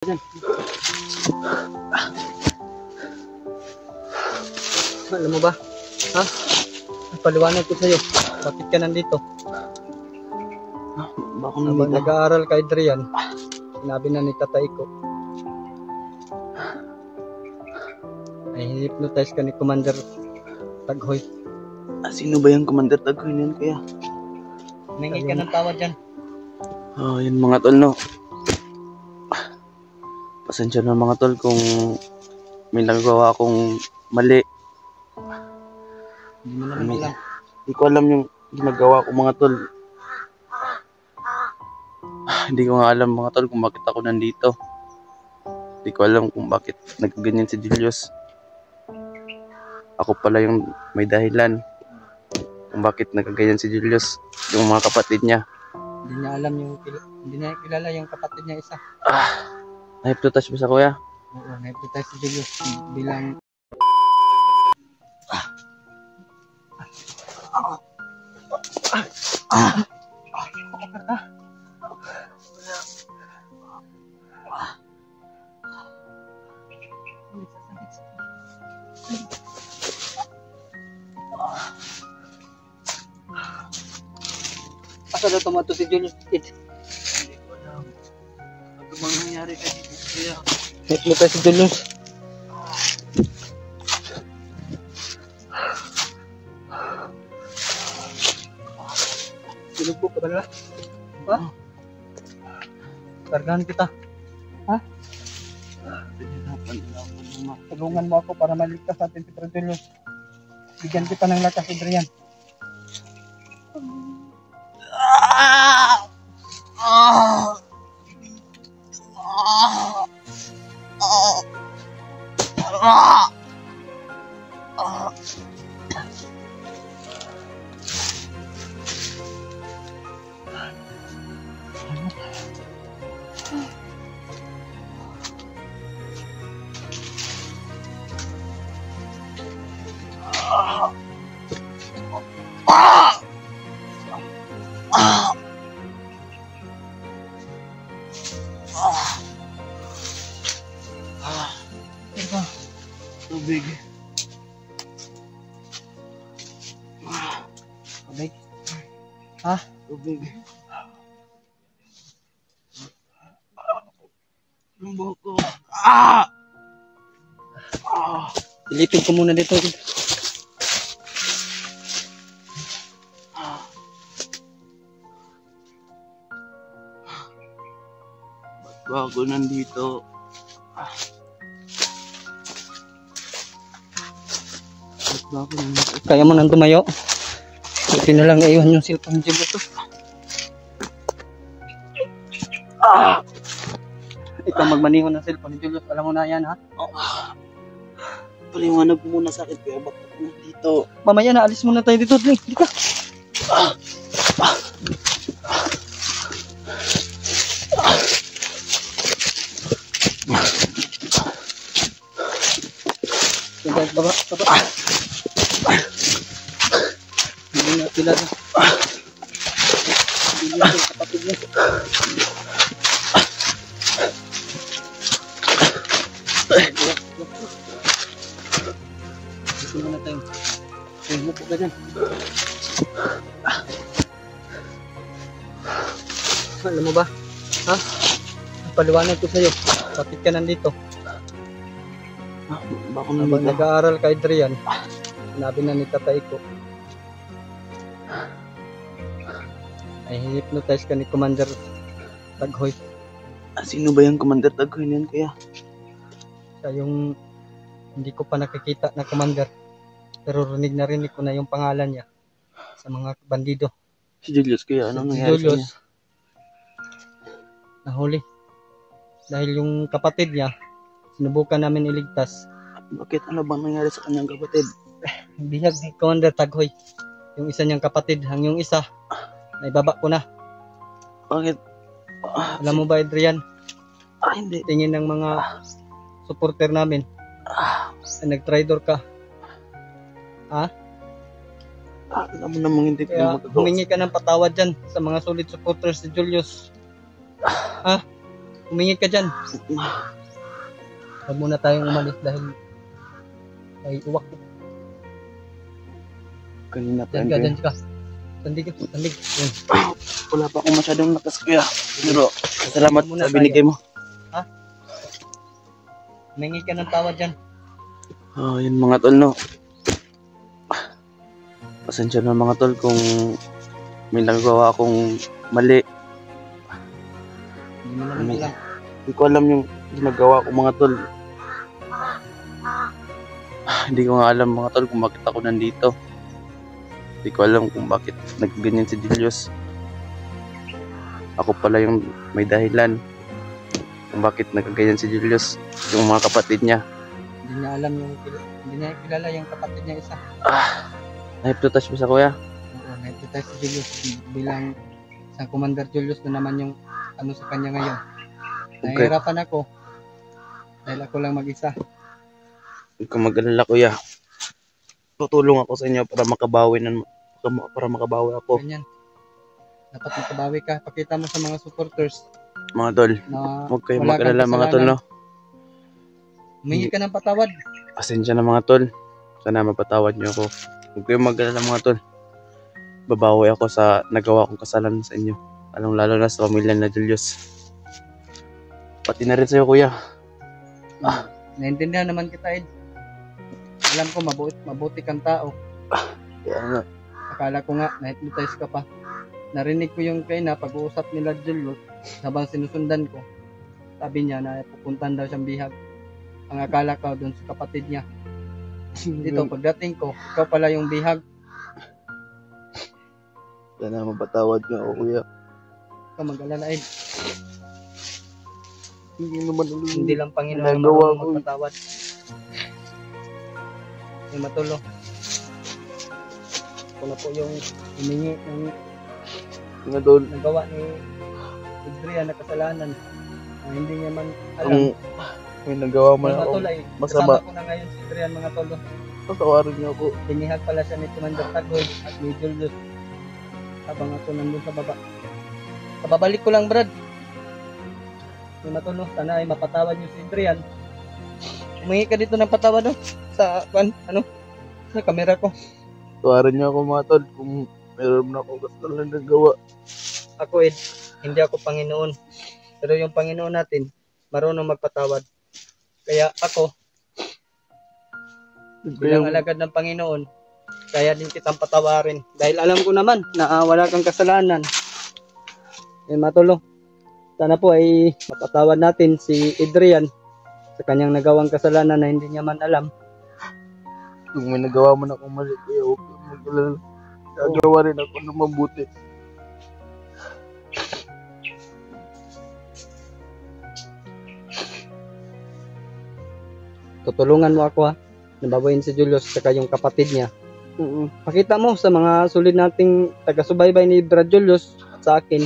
Dyan. Alam mo ba? Ha? Paliwanag ko sa'yo. Bakit ka nandito? Bakit Habang nandito? nag-aaral ka, Adrian, sinabi na ni tatay ko ay hinipnotize ka ni Commander Taghoy. Sino ba yung Commander Taghoy na yun, kuya? Humingi ka ng tawad dyan. Yun mga tol, no? Pasensya na mga tol kung may nagawa akong mali. Hindi mo naman alam. Hindi ko alam yung ginagawa ko mga tol. Hindi ko nga alam mga tol kung bakit ako nandito. Hindi ko alam kung bakit nagganyan si Julius. Ako pala yung may dahilan kung bakit nagganyan si Julius. Yung mga kapatid niya. Hindi niya alam yung hindi niya kilala yung kapatid niya isa. Na-hypnotize ba sa kuya? Oo, na-hypnotize si Julius bilang asa na tumato si Julius? Hindi ko alam. Ano bang nangyari kay kuya? Hypnotize si Julius. Sinubo ka ba nila? Ha? Kargahan kita. Ha? Tulungan mo ako para maligtas natin si Julius. Bigyan kita ng lakas, Adrian. Tubig. Tubig? Ha? Tubig. Yung buhok ko. Silipin ko muna dito. Ba't ba ako nandito? Ba't ba ako nandito? Kaya mo nang tumayo. Buti na lang iwan yung cellphone dyan ito. Ikaw magmaneho ng cellphone ni Julius. Alam mo na yan, ha? Paliwanag mo muna sa akin, kaya bakit ako nandito? Mamaya na, alis muna tayo dito. Dali ka. Baba. Hindi na kilala. Hindi na yung kapatid niya. Gusto mo na tayo. Okay, mupo ka dyan. Alam mo ba? Ha? Paliwanag ko sa'yo. Bakit ka nandito? Bakit Habang nandito? nag-aaral ka, Adrian, sinabi na ni tatay ko ay hinipnotize ka ni Commander Taghoy. Sino ba yung Commander Taghoy na yun, kuya? Siya yung hindi ko pa nakikita na commander, pero rinig ko na yung pangalan niya sa mga bandido. Si Julius, kuya. Si Anong nangyari sa Julius kanya? nahuli dahil yung kapatid niya sinubukan namin iligtas. Bakit? Ano bang nangyari sa kanyang kapatid? Bihag ni Commander Taghoy yung isa niyang kapatid, yung isa naibaba ko na. Bakit? Alam mo ba, Adrian, Hindi. tingin ng mga supporter namin nag-traitor ka. Ha? Alam mo namang hindi ko Kaya magagawa. humingi ka ng patawad dyan sa mga solid supporters ni Julius. Ha? Humingi ka dyan. Huwag muna tayong umalis dahil ay uwak. Kanina pa Dyan ka, yan, dyan ka. Sandig. Yan. wala pa akong masyadong lakas kuya. Pero salamat Muna sa binigay mo. Humingi ka ng tawad dyan. Oh, yun mga tol, no. Pasensya na mga tol kung may nagawa akong mali. Hindi mo naman alam. Hindi ko alam yung ginagawa ko mga tol. Hindi ko nga alam mga tol kung bakit ako nandito. Hindi ko alam kung bakit nagganyan si Julius. Ako pala yung may dahilan kung bakit nagganyan si Julius. Yung mga kapatid niya. Hindi niya alam yung hindi niya kilala yung kapatid niya isa. Na-hypnotize mo sa kuya? Oo, naipitay si Julius bilang isang Commander Julius na naman yung ano sa kanya ngayon. Okay. Nahihirapan ako dahil ako lang mag-isa. Huwag kang mag-alala kuya. Tutulong ako sa inyo para makabawi ako. Ganyan. Dapat makabawi ka. Pakita mo sa mga supporters Mga tol, na huwag kayong wala kang mag-alala mga tol, no. Humingi ka ng patawad. Pasensya na mga tol. Sana mapatawad niyo ako. Huwag kayong mag-alala mga tol. Babawi ako sa nagawa kong kasalanan sa inyo. Lalo na sa pamilya na Julius. Pati na rin sa'yo kuya. Naintindihan naman kita, Ed. Alam ko mabuti kang tao. Kaya nga. Akala ko nga na-hypnotize ka pa. Narinig ko yung kayo na pag-uusap nila Julius habang sinusundan ko. Sabi niya na pupuntan daw siyang bihag. Ang akala ko doon sa kapatid niya. Dito pagdating ko, ikaw pala yung bihag. Sana mapatawad niyo ako kuya. Ikaw mag-alala, Ed. Hindi Hindi lang Panginoon ang Nagawa marunong ko. magpatawad. Yung matulo. Ako na po yung humingi ng Nga tol. nagawa ni Adrian na kasalanan na hindi niya man alam. May nagawa man Mga ako. tol ay masama. kasama ko na ngayon si Adrian mga tolo. Patawarin niyo ako. Binihag pala siya ni Commander Tagoy at ni Julius habang ako nandun sa baba. Kababalik ko lang, Brad. Yung matulo, sana ay mapatawad niyo si Adrian. Humingi ka dito ng patawad no? Sa sa kamera ko. Patawarin niyo ako mga tol kung meron na akong kasalanan na gawa. Ako, Ed, hindi ako Panginoon. Pero yung Panginoon natin, marunong magpatawad. Kaya ako, bilang alagad ng Panginoon, kaya din kitang patawarin. Dahil alam ko naman na wala kang kasalanan. Matulo. Sana po ay mapatawad natin si Adrian sa kanyang nagawang kasalanan na hindi niya man alam. Kung may nagawa man akong mali kuya, huwag kang mag-alala. Gagawa rin ako ng mabuti. Tutulungan mo ako ha. Nababayin si Julius saka yung kapatid niya. Pakita mo sa mga sulit nating taga-subaybay ni Brad Julius at sa akin.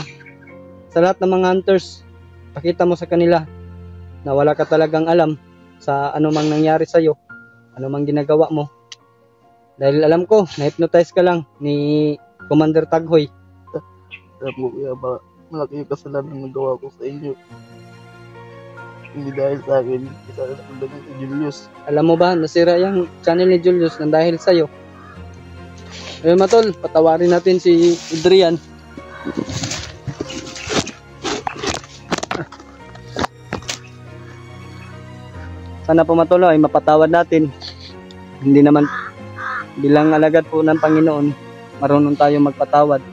Sa lahat ng mga hunters, pakita mo sa kanila na wala ka talagang alam sa anumang nangyari sa'yo, anumang ginagawa mo. Dahil alam ko, na-hypnotize ka lang ni Commander Taghoy. Alam ko kuya, malaki yung kasalanan na gawa ko sa inyo. Hindi dahil sa akin, isa na lang si Julius. Alam mo ba, nasira yung channel ni Julius nang dahil sa'yo. Ayun matol, patawarin natin si Adrian. Sana po matuloy ay mapatawad natin. Hindi naman bilang alagad po ng Panginoon, marunong tayo magpatawad.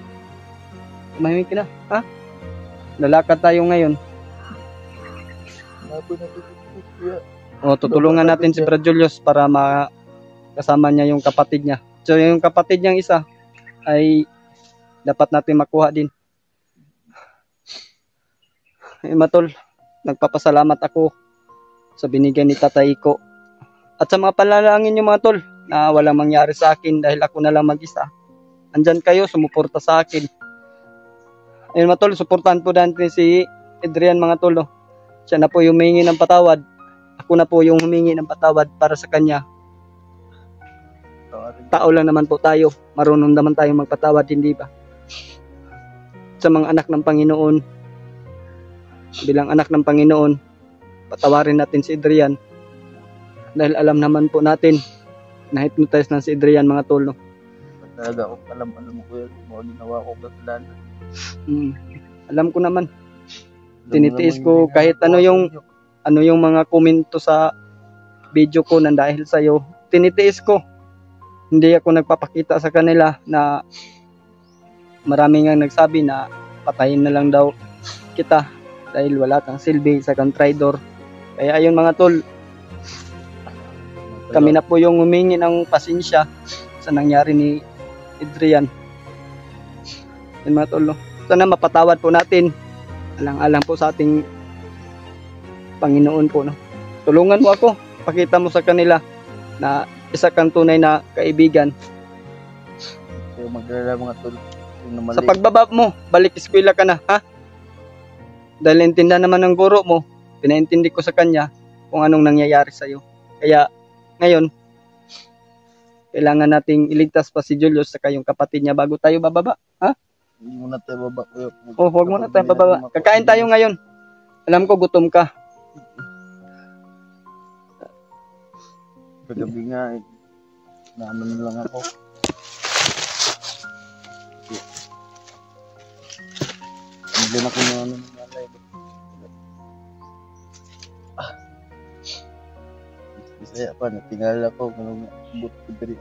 Tumahimik ka na, ha? Lalakad tayo ngayon. Ako na kuya. O, tutulungan natin si Brad Julius para makasama niya yung kapatid niya. So, yung kapatid niyang isa ay dapat natin makuha din. Matol, nagpapasalamat ako sa binigay ni Tatay Iko. At sa mga panalangin niyo mga tol, na walang mangyari sa akin dahil ako na lang mag-isa. Andyan kayo, sumuporta sa akin. Ayun mga tol, suportahan po natin si Adrian mga tol. Siya na po yung humingi ng patawad. Ako na po yung humingi ng patawad para sa kanya. Tao lang naman po tayo. Marunong naman tayong magpatawad, hindi ba? Sa mga anak ng Panginoon, bilang anak ng Panginoon, patawarin natin si Adrian. Dahil alam naman po natin na hypnotize na si Adrian, mga tol. No? Talaga ako, alam mo kuya, mga ginawa ko kasalanan. Alam ko naman. Tinitiis ko kahit ano yung mga komento sa video ko nang dahil sa'yo. Tinitiis ko. Hindi ako nagpapakita sa kanila na marami nga nagsabi na patayin na lang daw kita dahil wala kang silbi sa kang traitor. Kaya ayun mga tol, kami na po yung humingi ng pasensya sa nangyari ni Adrian. Ayun mga tol, no? Sana mapatawad po natin. Alang-alang po sa ating Panginoon po. No? Tulungan mo ako. Pakita mo sa kanila na isa kang tunay na kaibigan. So, maglala mga tol. Sa pagbaba mo, balik eskwela ka na, ha? Dahil intindihan naman ng guro mo, pinaintindi ko sa kanya kung anong nangyayari sa'yo. Kaya, ngayon, kailangan nating iligtas pa si Julius sa yung kapatid niya bago tayo bababa, ha? Huwag muna tayo bababa. Huwag muna tayo bababa. Kakain tayo ngayon. Alam ko, gutom ka. Kagabi nga, naano na lang ako. Bigyan ako na ano nangyari. Bisaya pa, natingala ko. Ganun buto ko diri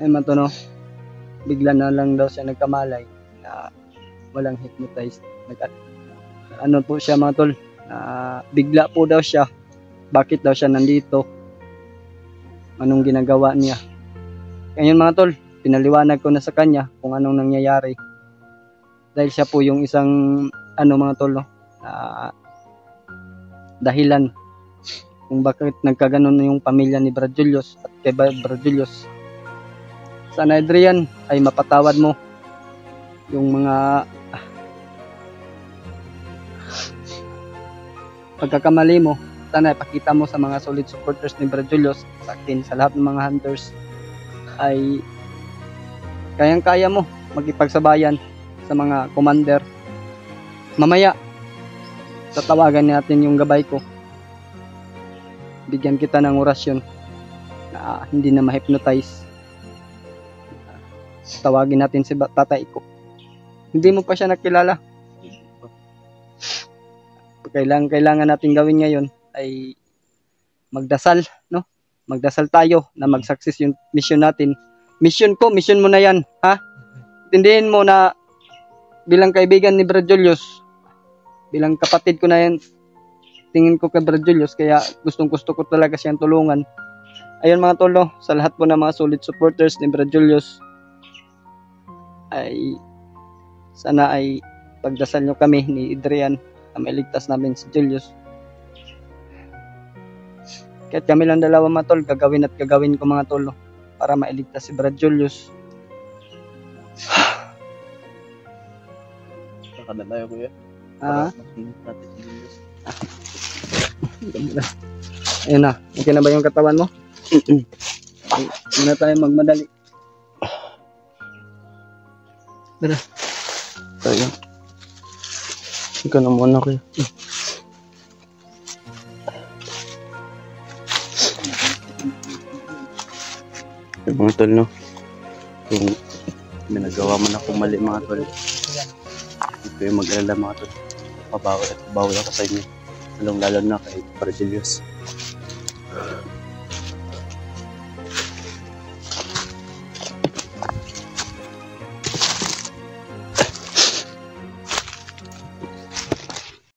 Ay man to, no? Bigla na lang daw siya nagkamalay na walang hypnotized. Ano po siya mga tol? Bigla po daw siya. Bakit daw siya nandito? Anong ginagawa niya? Ngayon mga tol, pinaliwanag ko na sa kanya kung anong nangyayari. Dahil siya po yung isang mga tol, no? Dahilan kung bakit nagkaganon yung pamilya ni Brad Julius at kay Brad Julius. Sana Adrian ay mapatawad mo yung mga pagkakamali mo. Sana ipakita mo sa mga solid supporters ni Brad Julius, sa akin, sa lahat ng mga hunters, ay kayang-kaya mo magipagsabayan sa mga commander. Mamaya tatawagan natin yung gabay ko, bigyan kita ng orasyon na hindi na ma-hypnotize. Tawagin natin si tatay ko. Hindi mo pa siya nakilala. Kailangan natin gawin ngayon ay magdasal, no? Magdasal tayo na mag-success yung mission natin. Mission ko, mission mo na yan, ha? Tindihin mo na bilang kaibigan ni Brad Julius, bilang kapatid ko na yan, tingin ko kay Brad Julius, kaya gustong-gusto ko talaga siyang tulungan. Ayun mga tolo, sa lahat po ng mga solid supporters ni Brad Julius, ay sana ay pagdasal nyo kami ni Adrian na mailigtas namin si Julius. Kahit kami lang dalawa mga tol, gagawin ko mga tolo para mailigtas si Brad Julius. Saka na tayo kuya. Ayun na, okay na ba yung katawan mo? Muna tayo magmadali. Tara. Tayo. Ikaw na muna kuya. Mga tol, no? Kung minagawa mo na kung mali mga tol, ito yung mag-alala mga tol. Pabawal ako sa inyo. Lalo na kay Brad Julius.